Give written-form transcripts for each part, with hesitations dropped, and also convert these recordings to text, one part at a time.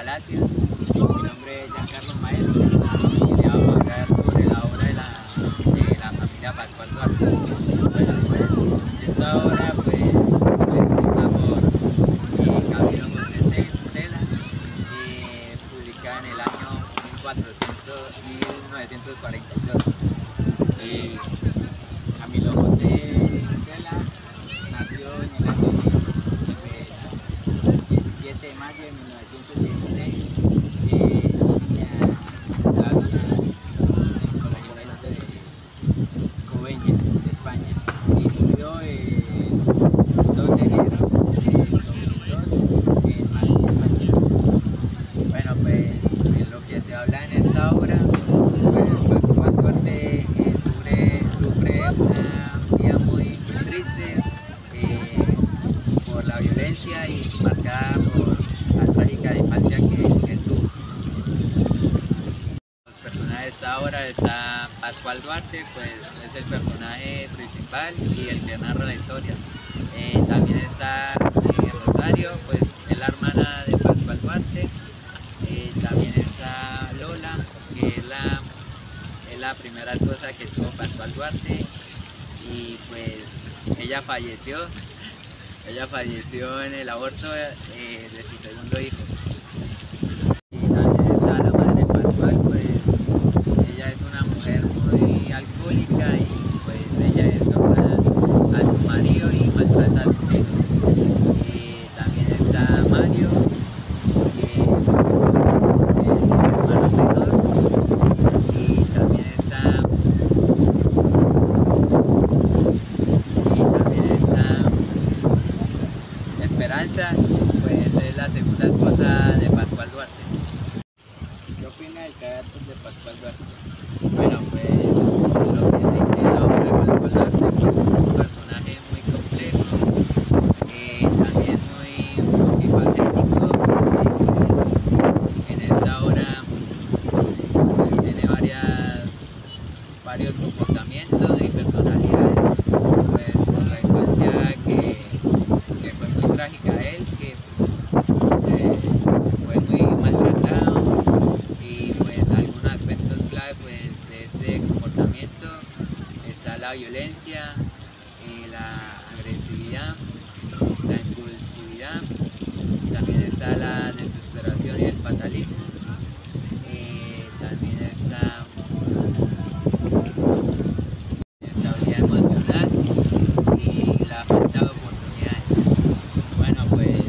Palacio. Mi nombre es Giancarlo Maestro y le vamos a hablar sobre la obra de la familia Pascual Duarte. Bueno, pues esta obra fue escrita por Camilo José Cela, publicada en el año 1942. Camilo José Cela nació en el año 17 de mayo de 1916 en la villa en corregimiento de Coveñas, de España, y murió el 2 de enero de 2002 en Madrid, España. Bueno, pues en lo que se habla en esta obra, pues Pascual Duarte sufre una vida muy triste por la violencia y marcada por la trágica infancia que tuvo. Los personajes de esta obra está Pascual Duarte, pues es el personaje principal y el que narra la historia. También está Rosario, pues es la hermana de Pascual Duarte. También está Lola, que es la primera esposa que tuvo Pascual Duarte, y pues ella falleció en el aborto de su segundo hijo. Y también está la madre de Pascual, pues ella es una mujer muy alcohólica y pues ella destroza a su marido y maltrata a sus hijos. También está Mario, que es el hermano menor, y también está Esperanza, pues es la segunda esposa de Pascual Duarte. ¿Qué opina del carácter de Pascual Duarte? Bueno, pues lo que se dice en la obra de Pascual Duarte, pues, es un personaje muy complejo, también muy multifacético, pues, en esta obra pues, tiene varios comportamientos y personalidades, pues por la infancia que fue muy trágica a él, que fue muy maltratado, y pues algunos aspectos clave pues de este comportamiento está la violencia, la agresividad, la impulsividad, también está la desesperación y el fatalismo, también está la estabilidad emocional y la falta de oportunidades. Bueno, pues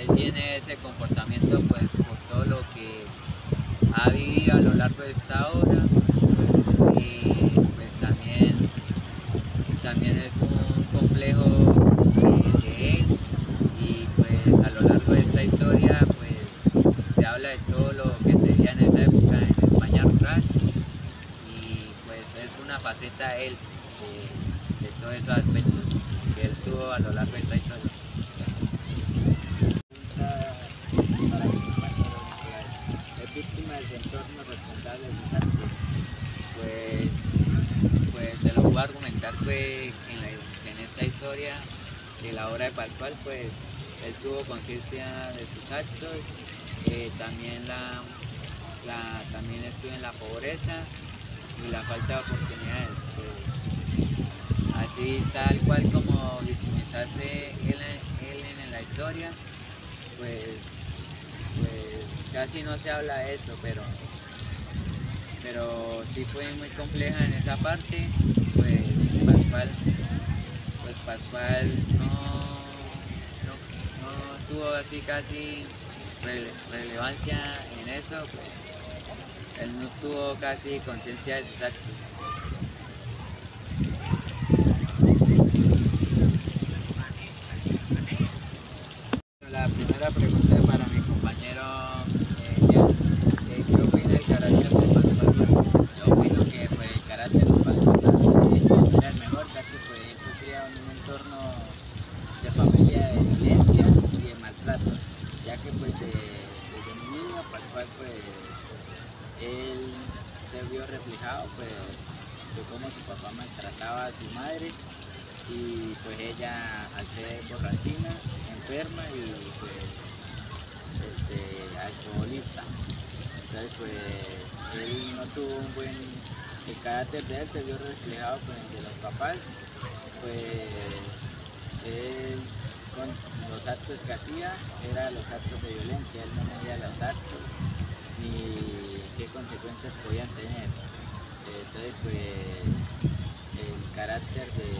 él tiene ese comportamiento pues por todo lo que ha vivido a lo largo de esta obra, y pues también es un complejo de él, y pues a lo largo de esta historia pues se habla de todo lo que se veía en esa época en España rural, y pues es una faceta de él, de todos esos aspectos que él tuvo a lo largo de esta historia. Para mi compañero, es víctima de su entorno responsable de sus actos. Pues se lo voy a argumentar pues, en esta historia de la obra de Pascual, pues él tuvo conciencia de sus actos, también también estuvo en la pobreza y la falta de oportunidades. Pues, así tal cual como victimizarse él en la historia, pues casi no se habla de esto, pero sí fue muy compleja en esa parte. Pues Pascual no tuvo así casi relevancia en eso, pues, él no tuvo casi conciencia de sus actos. La primera pregunta para mi compañero Jan, ¿qué opina del carácter de Pascual Duarte? Yo opino que pues, el carácter de Pascual Duarte era el mejor, ya que pues, él fue criado en un entorno de familia de violencia y de maltrato, ya que pues desde muy niño Pascual pues él se vio reflejado pues de cómo su papá maltrataba a su madre, y pues ella al ser borrachina enferma, y pues alcoholista. Entonces pues él no tuvo un buen, el carácter de él se vio reflejado con el de los papás, pues él con los actos que hacía eran los actos de violencia, él no medía los actos ni qué consecuencias podían tener. Entonces pues el carácter de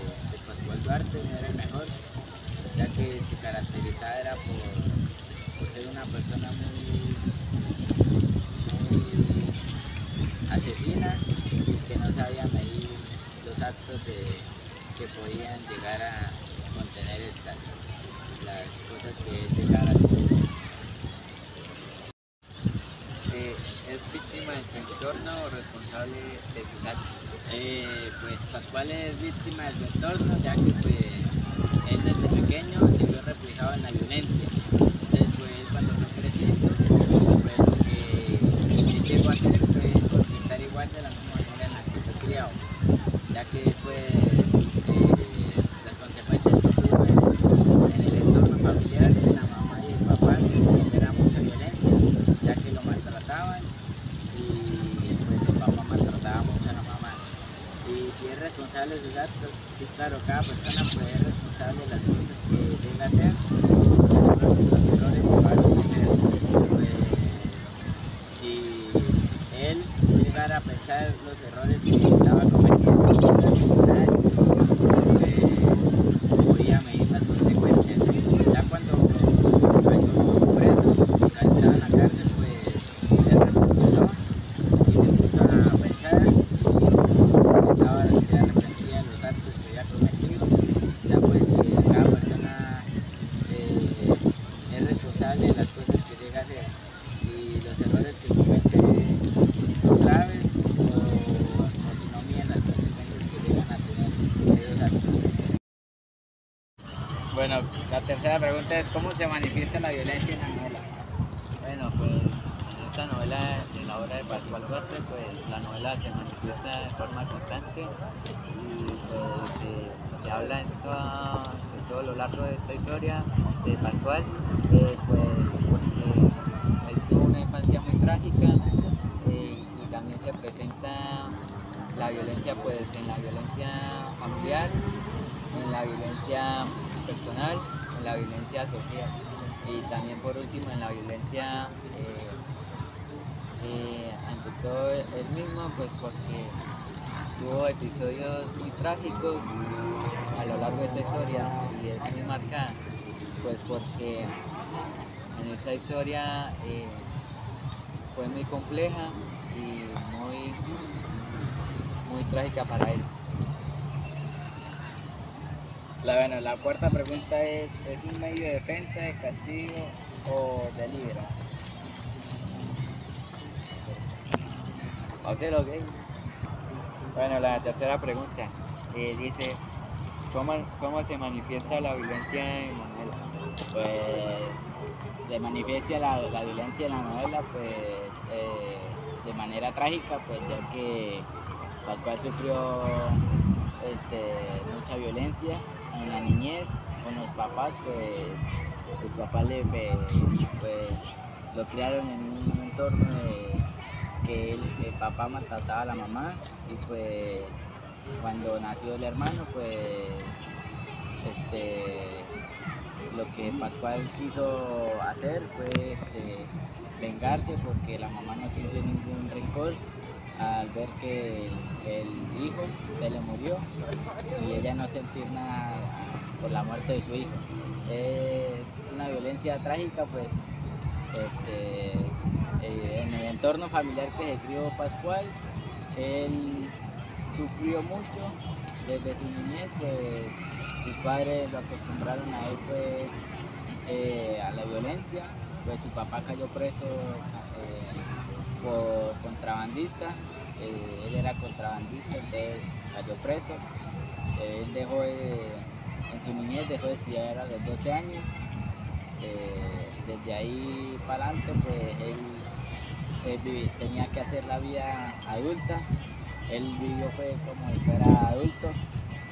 Pascual Duarte no era el mejor, ya que se caracterizaba era por ser una persona muy asesina y que no sabía medir los actos que podían llegar a contener las cosas que él llegara a hacer. ¿Es víctima de su entorno o responsable de sus actos? Pues Pascual es víctima de su entorno, ya que pues él desde pequeño se vio reflejado en la violencia. Entonces pues cuando fue creciendo, pues lo que él llegó a hacer fue conquistar igual de la misma manera en la que fue criado, ya que pues las consecuencias que tuvo en el entorno familiar de la mamá y el papá pues, era mucha violencia, ya que lo maltrataban y pues el papá maltrataba mucho a la mamá. Y si es responsable de sus actos, sí claro, cada persona pues es responsable de las cosas que llega a hacer, los errores que va a cometer. Pues si él llegara a pensar los errores que estaba cometiendo, asesinar, pues podía medir las consecuencias. Ya cuando cayó preso, estaba en la cárcel, pues él reflexionó y se puso a pensar y se arrepentía de los actos que había cometido. Ya pues que cada persona es responsable de las cosas que llega a hacer. Si los errores que comete son graves o si no miden las consecuencias que llegan a tener esos actos. Bueno, la tercera pregunta es ¿cómo se manifiesta la violencia en la novela? Bueno, pues en esta novela, en la obra de Pascual Duarte, pues la novela se manifiesta de forma constante y pues se habla en todo lo largo de esta historia de Pascual, pues porque él tuvo una infancia muy trágica y también se presenta la violencia pues en la violencia familiar, en la violencia personal, en la violencia social y también por último en la violencia ante todo él mismo, pues porque tuvo episodios muy trágicos a lo largo de esta historia y es muy marcada, pues porque en esta historia fue muy compleja y muy trágica para él. La cuarta pregunta ¿es un medio de defensa, de castigo o de libero? ¿Ok? Bueno, la tercera pregunta dice, ¿cómo se manifiesta la violencia en la novela? Pues se manifiesta la violencia en la novela pues de manera trágica, pues ya que Pascual sufrió mucha violencia en la niñez con los papás, pues sus papás pues, lo criaron en un entorno que el papá maltrataba a la mamá y pues cuando nació el hermano pues lo que Pascual quiso hacer fue vengarse porque la mamá no sintió ningún rencor al ver que el hijo se le murió y ella no sentir nada por la muerte de su hijo. Es una violencia trágica pues en el entorno familiar que se crió Pascual, él sufrió mucho desde su niñez, pues sus padres lo acostumbraron a él a la violencia, pues su papá cayó preso por contrabandista, él era contrabandista, entonces cayó preso, él en su niñez dejó de estudiar a los 12 años, desde ahí para adelante pues él tenía que hacer la vida adulta, él vivió fue como si fuera adulto,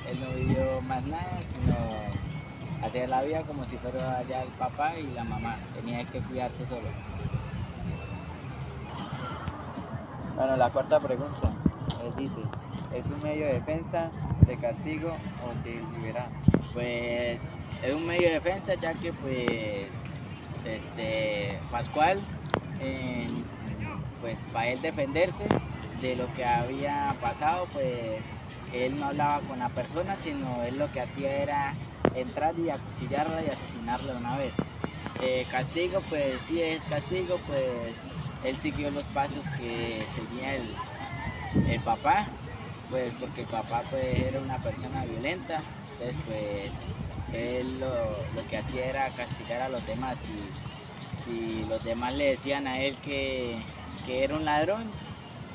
él no vivió más nada, sino hacer la vida como si fuera ya el papá y la mamá, tenía que cuidarse solo. Bueno, la cuarta pregunta dice, ¿es un medio de defensa, de castigo o de liberar? Pues es un medio de defensa, ya que pues Pascual, pues para él defenderse de lo que había pasado, pues él no hablaba con la persona, sino él lo que hacía era entrar y acuchillarla y asesinarla de una vez. Castigo, pues sí es castigo, pues él siguió los pasos que seguía el papá, pues porque el papá pues era una persona violenta, entonces pues él lo que hacía era castigar a los demás. Si los demás le decían a él que era un ladrón,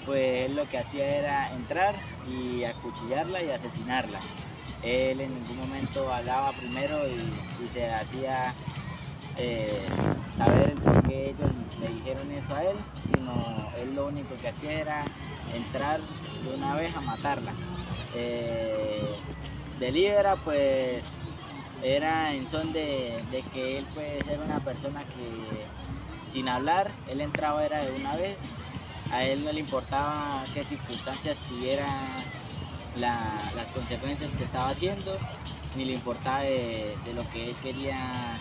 pues él lo que hacía era entrar y acuchillarla y asesinarla. Él en ningún momento hablaba primero y se hacía saber el por qué ellos le dijeron eso a él, sino él lo único que hacía era entrar de una vez a matarla. Delibera pues era en son de que él pues era una persona que sin hablar, él entraba era de una vez, a él no le importaba qué circunstancias tuviera las consecuencias que estaba haciendo, ni le importaba de lo que él quería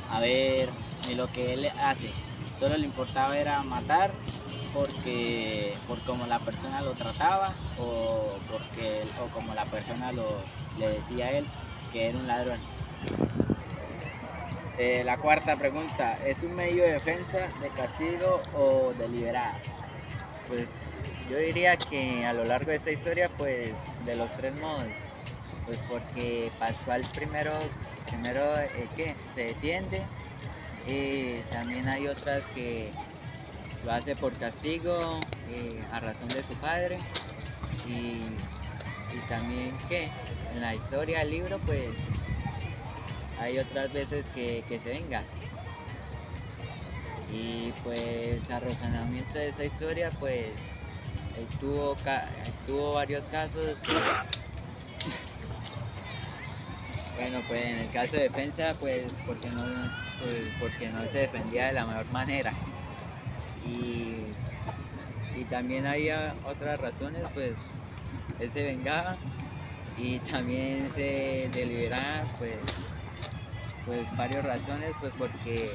haber, ni lo que él hace, solo le importaba era matar por como la persona lo trataba o como la persona le decía a él que era un ladrón. La cuarta pregunta, ¿es un medio de defensa, de castigo o deliberada? Pues yo diría que a lo largo de esta historia, pues de los tres modos, pues porque Pascual primero que se defiende, y también hay otras que lo hace por castigo, a razón de su padre, y también que en la historia del libro pues hay otras veces que se venga. Y pues a razonamiento de esa historia pues él tuvo varios casos. Bueno, pues en el caso de defensa pues porque no se defendía de la mejor manera, y también había otras razones, pues él se vengaba y también se deliberaba, pues varias razones, pues porque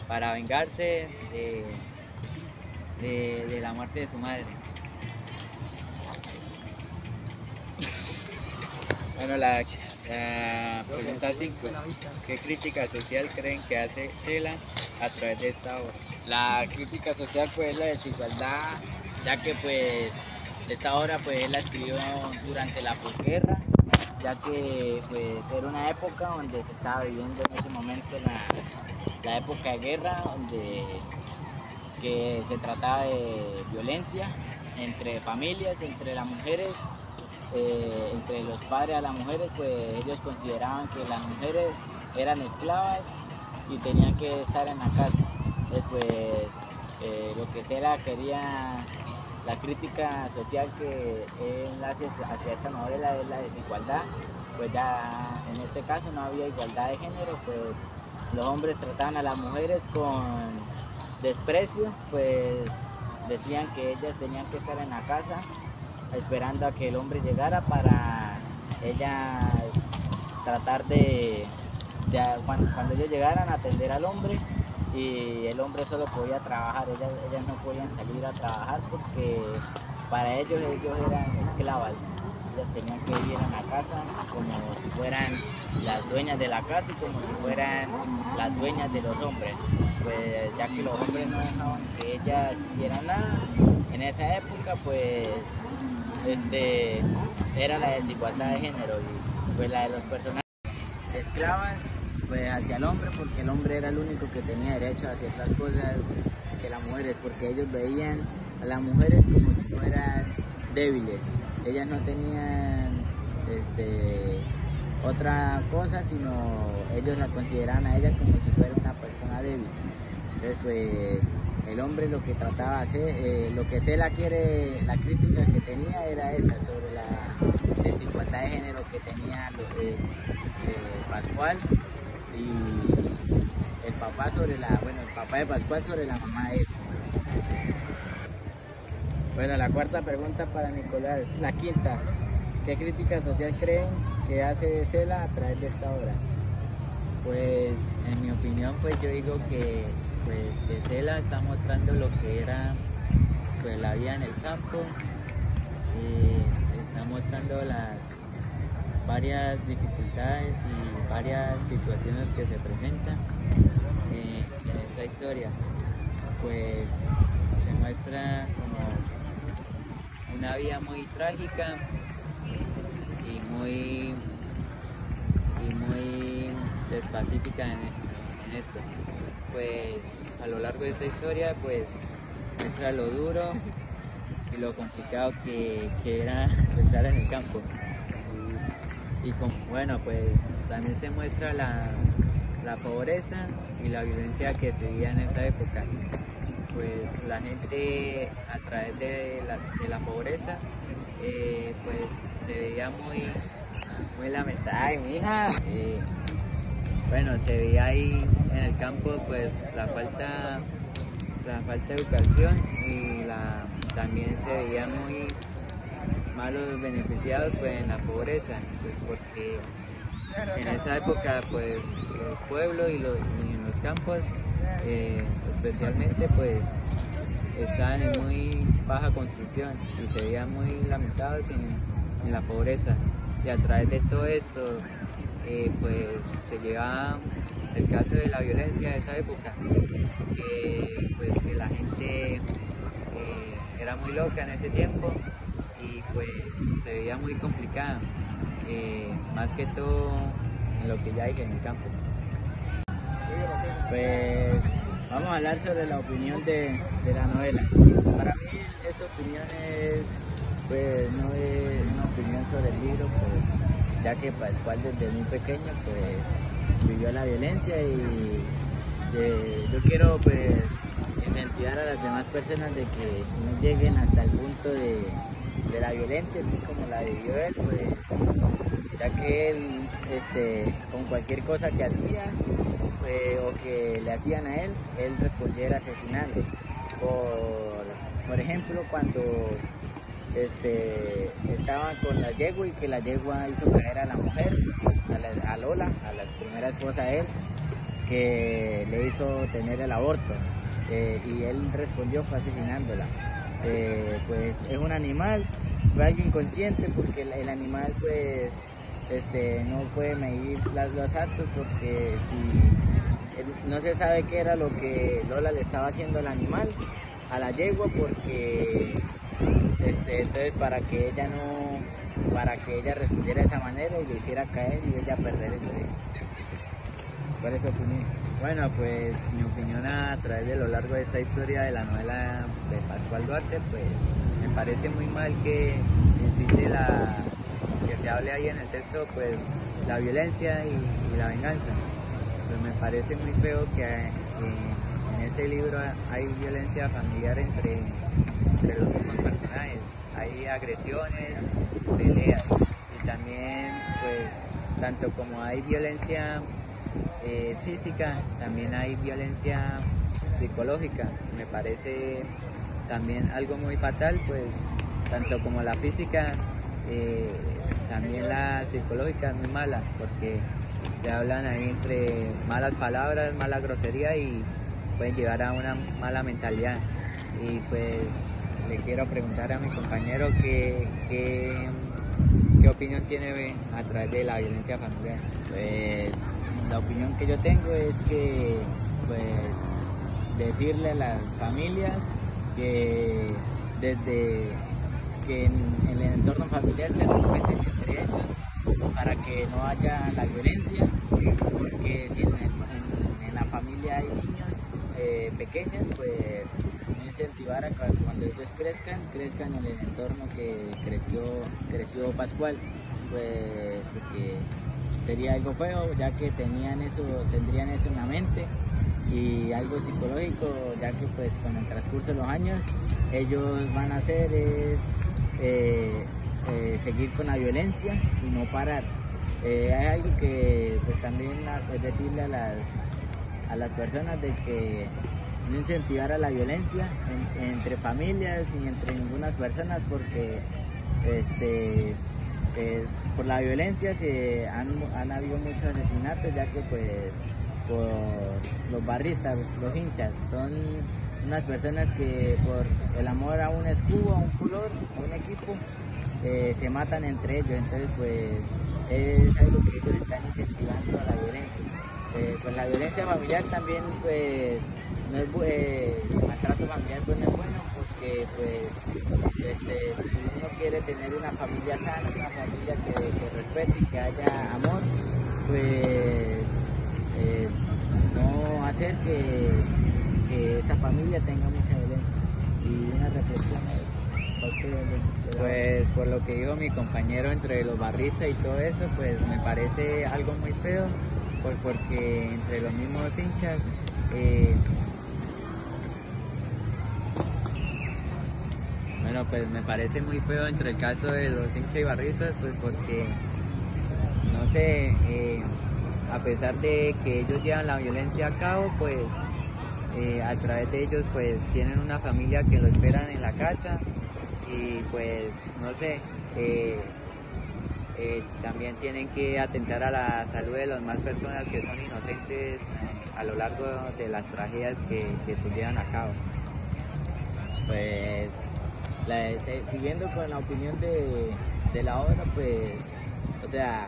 para vengarse de la muerte de su madre. Bueno, la pregunta 5. ¿Qué crítica social creen que hace Cela a través de esta obra? La crítica social pues es la desigualdad, ya que pues esta obra pues él la escribió durante la posguerra, ya que pues era una época donde se estaba viviendo en ese momento la época de guerra, donde que se trataba de violencia entre familias, entre las mujeres, entre los padres a las mujeres, pues ellos consideraban que las mujeres eran esclavas y tenían que estar en la casa. Después lo que Cela quería, la crítica social que él hace hacia esta novela es la desigualdad, pues ya en este caso no había igualdad de género, pues los hombres trataban a las mujeres con desprecio, pues decían que ellas tenían que estar en la casa esperando a que el hombre llegara para ellas tratar cuando ellos llegaran a atender al hombre, y el hombre solo podía trabajar, ellas no podían salir a trabajar porque para ellos eran esclavas, ellas tenían que ir a la casa como si fueran las dueñas de la casa y como si fueran las dueñas de los hombres, pues ya que los hombres no dejaban que ellas hicieran nada en esa época, pues era la desigualdad de género, y pues la de los personajes esclavas pues hacia el hombre, porque el hombre era el único que tenía derecho a ciertas cosas que las mujeres, porque ellos veían a las mujeres como si fueran débiles, ellas no tenían otra cosa, sino ellos la consideraban a ella como si fuera una persona débil. Entonces pues el hombre lo que trataba de hacer, lo que Cela quiere, la crítica que tenía era esa, sobre la desigualdad de género que tenía Pascual y el papá de Pascual sobre la mamá de él. Bueno, la cuarta pregunta para Nicolás, la quinta. ¿Qué crítica social creen que hace Cela a través de esta obra? Pues en mi opinión, pues yo digo que Cela está mostrando lo que era pues la vida en el campo, está mostrando las varias dificultades y varias situaciones que se presentan en esta historia. Pues se muestra como una vida muy trágica y muy despacífica en esto. Pues a lo largo de esta historia pues muestra lo duro y lo complicado que era estar en el campo. Y bueno, pues también se muestra la pobreza y la violencia que se vivía en esta época. Pues la gente a través de la pobreza pues se veía muy lamentable. Ay, mija. Bueno, se veía ahí en el campo pues la falta de educación y también se veía muy malos beneficiados pues en la pobreza, pues porque en esa época pues los pueblos y en los campos especialmente pues estaban en muy baja construcción y se veían muy lamentados en la pobreza, y a través de todo esto pues se lleva el caso de la violencia de esa época, que la gente era muy loca en ese tiempo y pues se veía muy complicada, más que todo en lo que ya dije en el campo. Pues vamos a hablar sobre la opinión de la novela. Para mí esta opinión pues no es una opinión sobre el libro, pues ya que Pascual desde muy pequeño pues vivió la violencia y yo quiero pues incentivar a las demás personas de que no lleguen hasta el punto de la violencia así como la vivió él, pues ya que él con cualquier cosa que hacía o que le hacían a él respondía asesinando. Por ejemplo, cuando estaban con la yegua y que la yegua hizo caer a la mujer, a Lola, a la primera esposa de él, que le hizo tener el aborto, y él respondió fue asesinándola. Pues es un animal, fue algo inconsciente porque el animal pues no puede medir los actos, porque si no se sabe qué era lo que Lola le estaba haciendo al animal, a la yegua, porque entonces para que ella respondiera de esa manera y le hiciera caer y ella perder el bebé. ¿Cuál es tu opinión? Bueno, pues mi opinión a través de lo largo de esta historia de la novela de Pascual Duarte, pues me parece muy mal que incite que se hable ahí en el texto pues la violencia y la venganza. Pues me parece muy feo que en este libro hay violencia familiar entre los mismos personajes, hay agresiones, peleas, y también pues tanto como hay violencia física, también hay violencia psicológica. Me parece también algo muy fatal, pues tanto como la física, también la psicológica es muy mala, porque se hablan ahí entre malas palabras, mala grosería y pueden llevar a una mala mentalidad. Y pues le quiero preguntar a mi compañero qué opinión tiene a través de la violencia familiar. Pues la opinión que yo tengo es que pues decirle a las familias que desde que en el entorno familiar se respeten entre ellos para que no haya la violencia, porque si en la familia hay niños pequeños, pues incentivar a que cuando ellos crezcan en el entorno que creció Pascual, pues porque sería algo feo, ya que tendrían eso en la mente, y algo psicológico, ya que pues con el transcurso de los años ellos van a hacer seguir con la violencia y no parar. Hay algo que pues también es decirle a las personas de que no incentivar a la violencia entre familias ni entre ninguna persona, porque por la violencia han habido muchos asesinatos, ya que pues por los barristas, los hinchas, son unas personas que por el amor a un escudo, a un color, a un equipo, se matan entre ellos. Entonces pues es algo que ellos están incentivando a la violencia. Pues la violencia familiar también, pues no es el maltrato familiar pues no es bueno, porque pues si uno quiere tener una familia sana, una familia que respete y que haya amor, pues no hacer que esa familia tenga mucha violencia. Y una reflexión, pues por lo que dijo mi compañero entre los barristas y todo eso, pues me parece algo muy feo, pues porque entre los mismos hinchas bueno, pues me parece muy feo entre el caso de los hinchas y barristas, pues porque no sé, a pesar de que ellos llevan la violencia a cabo, pues a través de ellos pues tienen una familia que lo esperan en la casa, y pues no sé, también tienen que atentar a la salud de las más personas que son inocentes a lo largo de las tragedias que se llevan a cabo. Pues siguiendo con la opinión de la obra, pues o sea,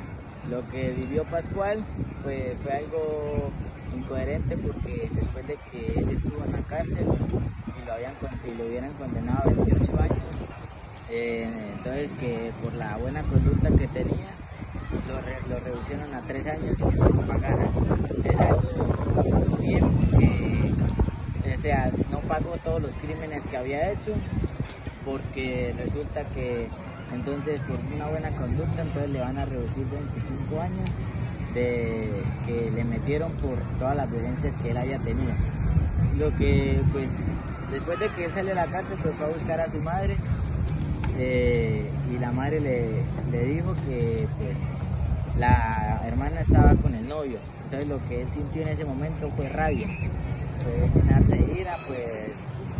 lo que vivió Pascual pues fue algo incoherente, porque después de que él estuvo en la cárcel y lo hubieran condenado a 28 años, entonces que por la buena conducta que tenía lo reducieron a 3 años y que solo pagara. Es algo bien, porque o sea, no pagó todos los crímenes que había hecho, porque resulta que entonces por una buena conducta entonces le van a reducir 25 años que le metieron por todas las violencias que él haya tenido. Lo que pues después de que él salió de la cárcel pues fue a buscar a su madre, y la madre le dijo que pues la hermana estaba con el novio. Entonces lo que él sintió en ese momento fue rabia, fue llenarse de ira, pues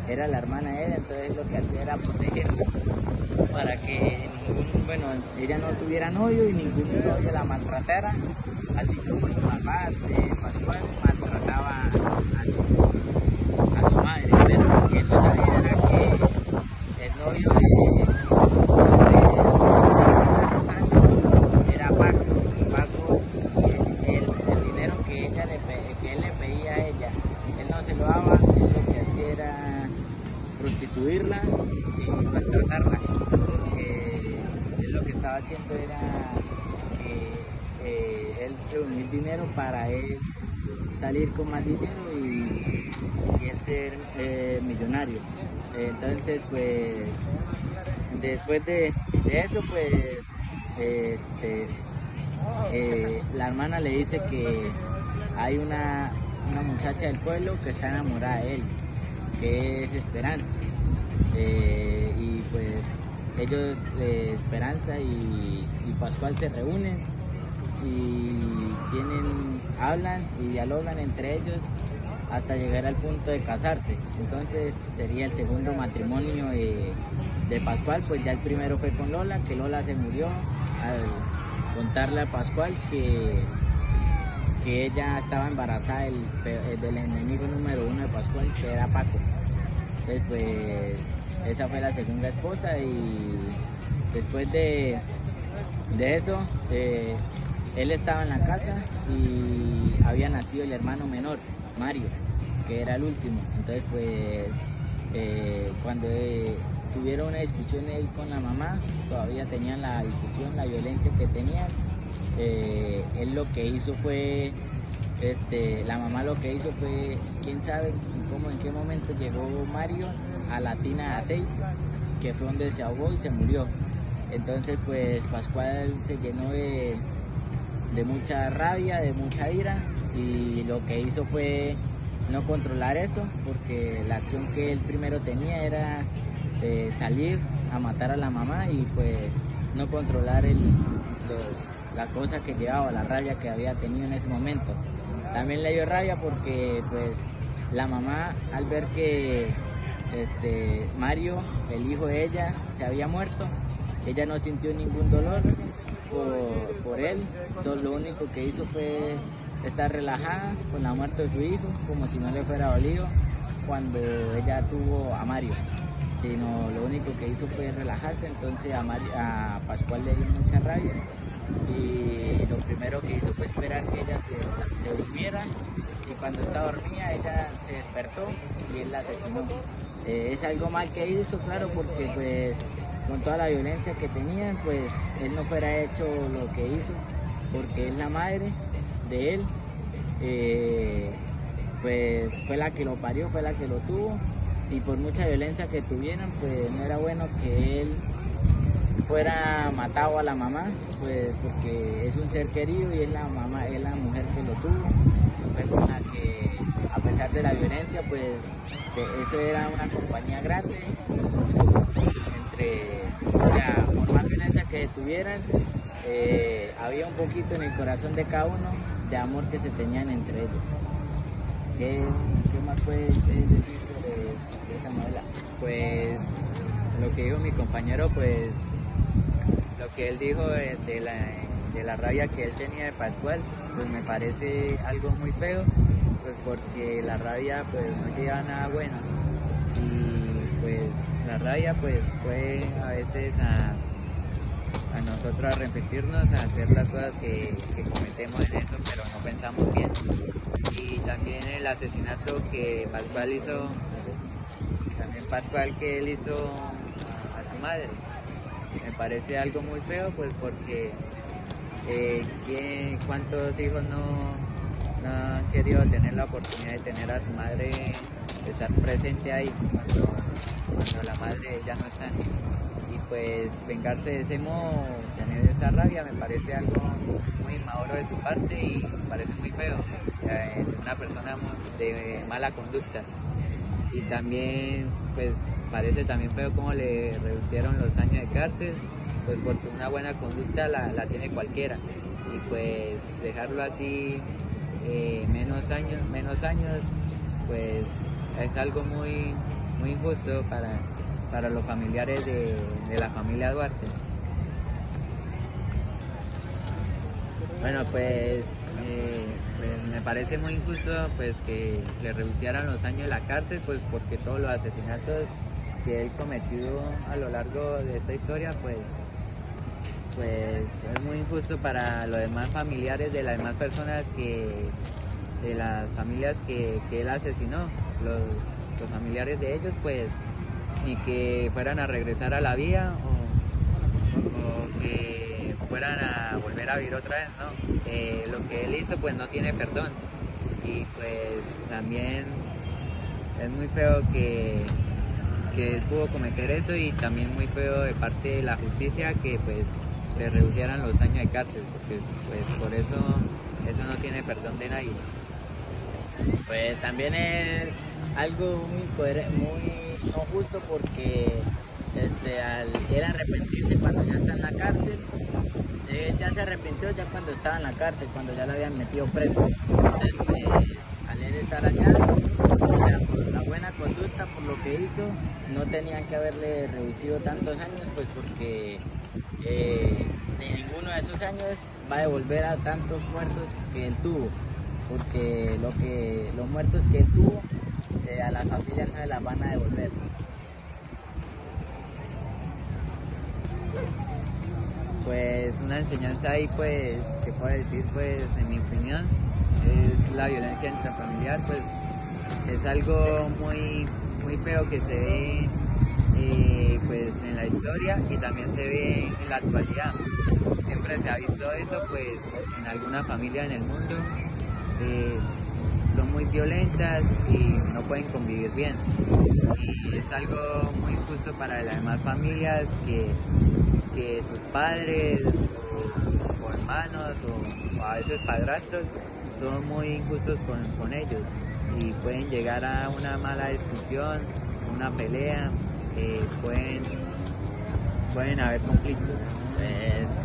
era la hermana de él, entonces lo que hacía era protegerla para que ella no tuviera novio y ningún novio la maltratara, así como el papá de Pascual maltrataba a su madre. Pero lo que él no sabía era que el novio de Rosario era Paco. El dinero que él le pedía a ella, él no se lo daba, él lo que hacía era prostituirla y maltratarla, porque él lo que estaba haciendo era él reunir dinero para él salir con más dinero y él ser millonario. Entonces pues después de eso pues la hermana le dice que hay una muchacha del pueblo que está enamorada de él, que es Esperanza, y pues ellos, Esperanza y Pascual, se reúnen y hablan y dialogan entre ellos hasta llegar al punto de casarse. Entonces sería el segundo matrimonio de Pascual. Pues ya el primero fue con Lola, que Lola se murió al contarle a Pascual que ella estaba embarazada del enemigo número 1 de Pascual, que era Paco. Entonces pues esa fue la segunda esposa, y después de eso él estaba en la casa y había nacido el hermano menor, Mario, que era el último. Entonces pues cuando tuvieron una discusión él con la mamá, todavía tenían la discusión, la violencia que tenían, él lo que hizo fue, la mamá lo que hizo fue, quién sabe en qué momento llegó Mario a la tina de aceite, que fue donde se ahogó y se murió. Entonces pues Pascual se llenó de mucha rabia, de mucha ira, y lo que hizo fue no controlar eso, porque la acción que él primero tenía era salir a matar a la mamá y pues no controlar la cosa que llevaba, la rabia que había tenido en ese momento. También le dio rabia porque pues La mamá, al ver que Mario, el hijo de ella, se había muerto, ella no sintió ningún dolor por él, lo único que hizo fue estar relajada con la muerte de su hijo, como si no le fuera dolido cuando ella tuvo a Mario, sino lo único que hizo fue relajarse. Entonces a Pascual le dio mucha rabia y lo primero que hizo fue esperar que ella se durmiera, y cuando estaba dormida ella se despertó y él la asesinó. Es algo mal que hizo, claro, porque pues con toda la violencia que tenían, pues él no fuera hecho lo que hizo, porque es la madre de él, pues fue la que lo parió, fue la que lo tuvo, y por mucha violencia que tuvieran, pues no era bueno que él fuera matado a la mamá, pues porque es un ser querido y es la mamá, es la mujer que lo tuvo, fue con la que, a pesar de la violencia, pues eso era una compañía grande, o sea, por más violencia que tuvieran, había un poquito en el corazón de cada uno de amor que se tenían entre ellos. ¿Qué más puedes decir sobre esa novela? Pues lo que dijo mi compañero, pues lo que él dijo de la rabia que él tenía de Pascual, pues me parece algo muy feo, pues porque la rabia pues no lleva a nada bueno, y pues la rabia pues puede a veces a nosotros arrepentirnos, a hacer las cosas que cometemos en eso, pero no pensamos bien. Y también el asesinato que Pascual hizo, que él hizo a su madre, me parece algo muy feo, pues porque ¿cuántos hijos no han querido tener la oportunidad de tener a su madre, de estar presente ahí cuando la madre ya no está? Y pues vengarse de ese modo, tener esa rabia, me parece algo muy inmaduro de su parte y me parece muy feo, una persona de mala conducta. Y también pues parece también feo como le reducieron los años de cárcel, pues porque una buena conducta la tiene cualquiera, y pues dejarlo así menos años, pues es algo muy injusto para los familiares de la familia Duarte. Bueno, pues me parece muy injusto pues que le reducieran los años de la cárcel, pues porque todos los asesinatos que él cometió a lo largo de esta historia, pues es muy injusto para los demás familiares de las demás personas de las familias que él asesinó, los familiares de ellos, pues ni que fueran a regresar a la vida o que fueran a volver a vivir otra vez, ¿no? Lo que él hizo pues no tiene perdón, y pues también es muy feo que él pudo cometer eso, y también muy feo de parte de la justicia que pues le reducieran los años de cárcel, porque pues por eso no tiene perdón de nadie. Pues también es algo muy no justo, porque al él arrepentirse cuando ya está en la cárcel, él ya se arrepintió ya cuando estaba en la cárcel, cuando ya lo habían metido preso. Entonces, pues, al él estar allá, o sea, por la buena conducta, por lo que hizo, no tenían que haberle reducido tantos años, pues porque de ninguno de esos años va a devolver a tantos muertos que él tuvo, porque los muertos que él tuvo, a las familias no se las van a devolver. Pues una enseñanza ahí pues que puedo decir, pues en mi opinión, es la violencia intrafamiliar, pues es algo muy feo que se ve pues en la historia, y también se ve en la actualidad. Siempre se ha visto eso pues en alguna familia en el mundo, son muy violentas y no pueden convivir bien, y es algo muy injusto para las demás familias que sus padres o hermanos o a veces padrastros son muy injustos con ellos, y pueden llegar a una mala discusión, una pelea, pueden haber conflictos.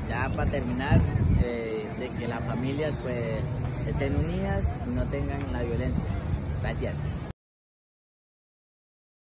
Ya para terminar, de que las familias pues estén unidas y no tengan la violencia. Gracias.